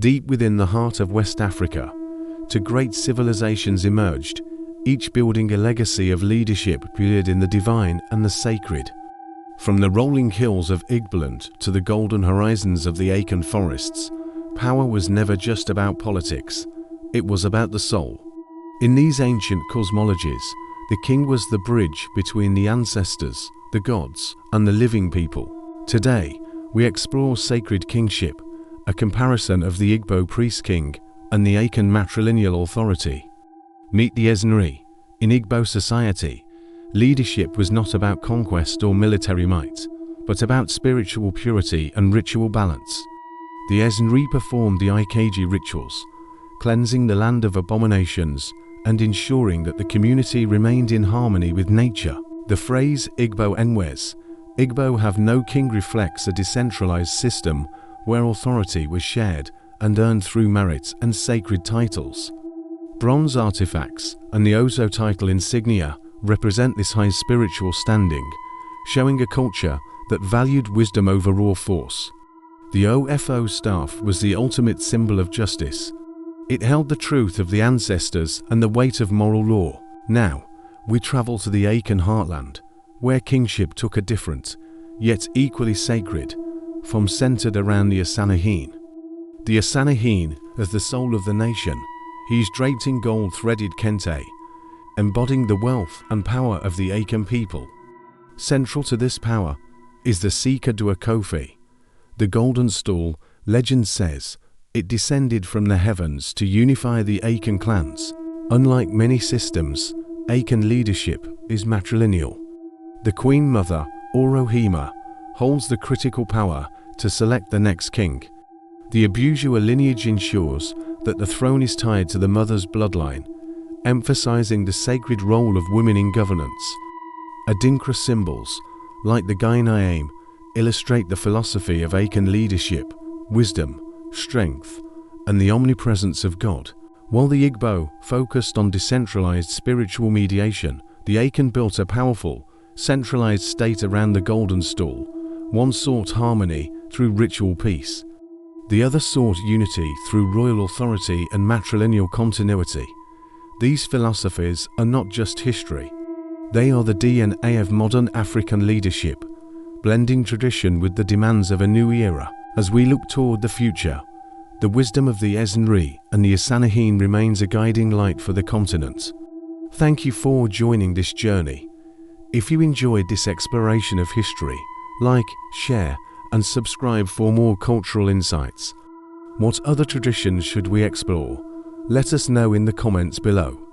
Deep within the heart of West Africa, two great civilizations emerged, each building a legacy of leadership rooted in the divine and the sacred. From the rolling hills of Igbo to the golden horizons of the Ancient forests, power was never just about politics, it was about the soul. In these ancient cosmologies, the king was the bridge between the ancestors, the gods, and the living people. Today, we explore sacred kingship, a comparison of the Igbo priest-king and the Ancient matrilineal authority. Meet the Ezenri. In Igbo society, leadership was not about conquest or military might, but about spiritual purity and ritual balance. The Ezenri performed the Ikeji rituals, cleansing the land of abominations and ensuring that the community remained in harmony with nature. The phrase Igbo Enwes, Igbo have no king, reflects a decentralized system where authority was shared and earned through merit and sacred titles. Bronze artifacts and the Ozo title insignia represent this high spiritual standing, showing a culture that valued wisdom over raw force. The OFO staff was the ultimate symbol of justice. It held the truth of the ancestors and the weight of moral law. Now, we travel to the Ancient heartland, where kingship took a different, yet equally sacred, form centered around the Asanahin. The Asanahin, as the soul of the nation, he is draped in gold-threaded kente, embodying the wealth and power of the Ancient people. Central to this power is the Sika Dua Kofi, the golden stool. Legend says it descended from the heavens to unify the Ancient clans. Unlike many systems, Ancient leadership is matrilineal. The Queen Mother, Orohima, holds the critical power to select the next king. The Abujua lineage ensures that the throne is tied to the mother's bloodline, emphasizing the sacred role of women in governance. Adinkra symbols, like the Gainayame, illustrate the philosophy of Ancient leadership, wisdom, strength, and the omnipresence of God. While the Igbo focused on decentralized spiritual mediation, the Ancient built a powerful, centralized state around the golden stool. One sought harmony through ritual peace. The other sought unity through royal authority and matrilineal continuity. These philosophies are not just history. They are the DNA of modern African leadership, blending tradition with the demands of a new era. As we look toward the future, the wisdom of the Ezenri and the Asanahin remains a guiding light for the continent. Thank you for joining this journey. If you enjoyed this exploration of history, like, share, and subscribe for more cultural insights. What other traditions should we explore? Let us know in the comments below.